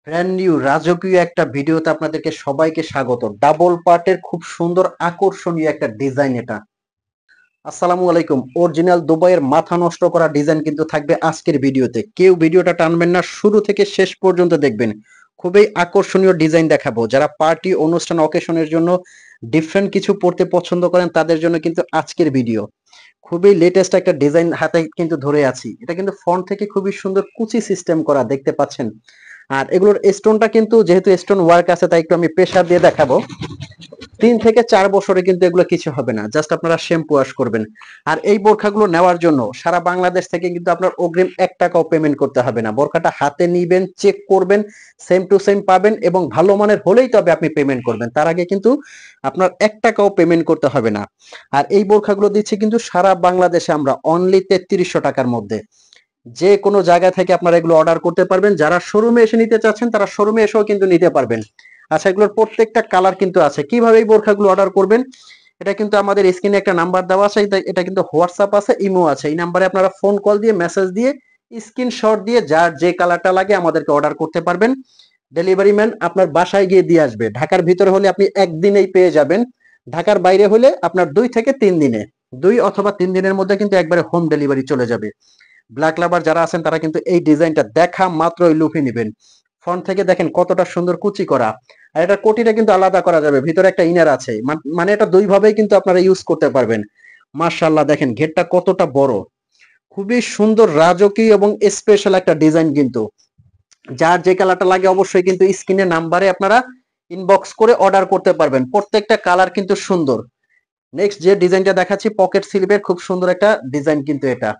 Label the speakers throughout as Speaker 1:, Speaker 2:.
Speaker 1: Brand new রাজকীয় একটা ভিডিওতে আপনাদেরকে সবাইকে স্বাগত। ডাবল পার্টের খুব সুন্দর আকর্ষণীয় একটা ডিজাইন এটা। আসসালামু আলাইকুম। অরিজিনাল দুবাইয়ের মাথা নষ্ট করা ডিজাইন কিন্তু থাকবে আজকের ভিডিওতে। কেউ ভিডিওটা টানবেন না, শুরু থেকে শেষ পর্যন্ত দেখবেন। খুবই আকর্ষণীয় ডিজাইন দেখাবো। যারা পার্টি, অনুষ্ঠান, অকেশনের জন্য ডিফারেন্ট কিছু পড়তে পছন্দ করেন তাদের জন্য কিন্তু আজকের ভিডিও। খুবই লেটেস্ট একটা ডিজাইন হাতে কিন্তু ধরে আছি। এটা কিন্তু ফ্রন্ট থেকে খুবই সুন্দর কুচি সিস্টেম করা দেখতে পাচ্ছেন। আর এগুলোর স্টোনটা কিন্তু যেহেতু স্টোন ওয়ার্ক আছে তাই একটু আমি প্রেসার দিয়ে দেখাবো। 3 থেকে 4 বছরে কিন্তু এগুলো কিছু হবে না, জাস্ট আপনারা শ্যাম্পু ওয়াশ করবেন। আর এই বোরখাগুলো নেওয়ার জন্য সারা বাংলাদেশ থেকে কিন্তু আপনার অগ্রিম 1 টাকাও পেমেন্ট করতে হবে না। বোরখাটা হাতে নিবেন, চেক করবেন, সেম টু সেম পাবেন এবং ভালো মানের হলেই তবে আপনি পেমেন্ট করবেন। তার আগে কিন্তু আপনার 1 টাকাও পেমেন্ট করতে হবে না। আর এই বোরখাগুলো দিচ্ছি কিন্তু সারা বাংলাদেশে আমরা অনলি 3300 টাকার মধ্যে। যে কোনো জায়গা থেকে আপনারা এগুলো অর্ডার করতে পারবেন। যারা শোরুমে এসে নিতে চাচ্ছেন তারা শোরুমে এসেও কিন্তু নিতে পারবেন। আচ্ছা, এগুলোর প্রত্যেকটা কালার কিন্তু আছে। কিভাবে এই বোরখাগুলো অর্ডার করবেন, এটা কিন্তু আমাদের স্ক্রিনে একটা নাম্বার দেওয়া আছে। এটা কিন্তু হোয়াটসঅ্যাপ আছে, ইমো আছে। এই নাম্বারে আপনারা ফোন কল দিয়ে, মেসেজ দিয়ে, স্ক্রিনশট দিয়ে যার যে কালারটা লাগে আমাদেরকে অর্ডার করতে পারবেন। ডেলিভারি ম্যান আপনার বাসায় গিয়ে দিয়ে আসবে। ঢাকার ভিতরে হলে আপনি একদিনেই পেয়ে যাবেন। ঢাকার বাইরে হলে আপনার 2 থেকে 3 দিনে, 2 অথবা 3 দিনের মধ্যে কিন্তু একবারে হোম ডেলিভারি চলে যাবে। ব্ল্যাক লাভার যারা আছেন তারা কিন্তু এই ডিজাইনটা দেখা মাত্রই লুফে নেবেন। ফ্রন্ট থেকে দেখেন কতটা সুন্দর কুচি করা। আর এটা কোটিটা কিন্তু আলাদা করা যাবে, ভিতরে একটা ইনার আছে। মানে এটা দুই ভাবেই কিন্তু আপনারা ইউজ করতে পারবেন। মাশাআল্লাহ, দেখেন ঘেরটা কতটা বড়। খুবই সুন্দর রাজকীয় এবং স্পেশাল একটা ডিজাইন কিন্তু। যার যে কালারটা লাগে অবশ্যই কিন্তু স্ক্রিনে নাম্বারে আপনারা ইনবক্স করে অর্ডার করতে পারবেন। প্রত্যেকটা কালার কিন্তু সুন্দর। নেক্সট যে ডিজাইনটা দেখাচ্ছি পকেট স্লিভের খুব সুন্দর একটা ডিজাইন কিন্তু এটা।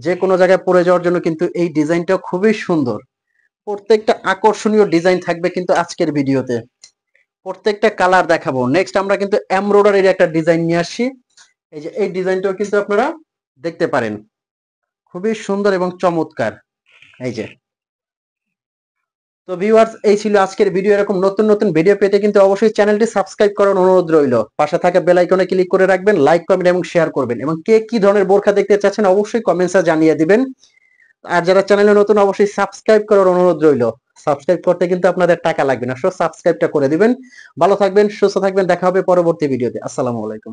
Speaker 1: যে কোনো জায়গায় পরে যাওয়ার জন্য কিন্তু এই ডিজাইনটা খুবই সুন্দর। প্রত্যেকটা আকর্ষণীয় ডিজাইন থাকবে কিন্তু আজকের ভিডিওতে। প্রত্যেকটা কালার দেখাবো। নেক্সট আমরা কিন্তু এমব্রয়ডারির একটা ডিজাইন নিয়ে আসছি। এই যে এই ডিজাইনটাও কিন্তু আপনারা দেখতে পারেন। খুবই সুন্দর এবং চমৎকার। এই যে, তো ভিউয়ার্স, এই ছিল আজকের ভিডিও। এরকম নতুন নতুন ভিডিও পেতে কিন্তু অবশ্যই চ্যানেলটি সাবস্ক্রাইব করার অনুরোধ রইল। পাশে থাকা বেল আইকনে ক্লিক করে রাখবেন, লাইক, কমেন্ট এবং শেয়ার করবেন। এবং কে কি ধরনের বোরখা দেখতে চাচ্ছেন অবশ্যই কমেন্টসে জানিয়ে দিবেন। আর যারা চ্যানেলে নতুন অবশ্যই সাবস্ক্রাইব করার অনুরোধ রইল। সাবস্ক্রাইব করতে কিন্তু আপনাদের টাকা লাগবে না, সো সাবস্ক্রাইবটা করে দিবেন। ভালো থাকবেন, সুস্থ থাকবেন, দেখা হবে পরবর্তী ভিডিওতে। আসসালামু আলাইকুম।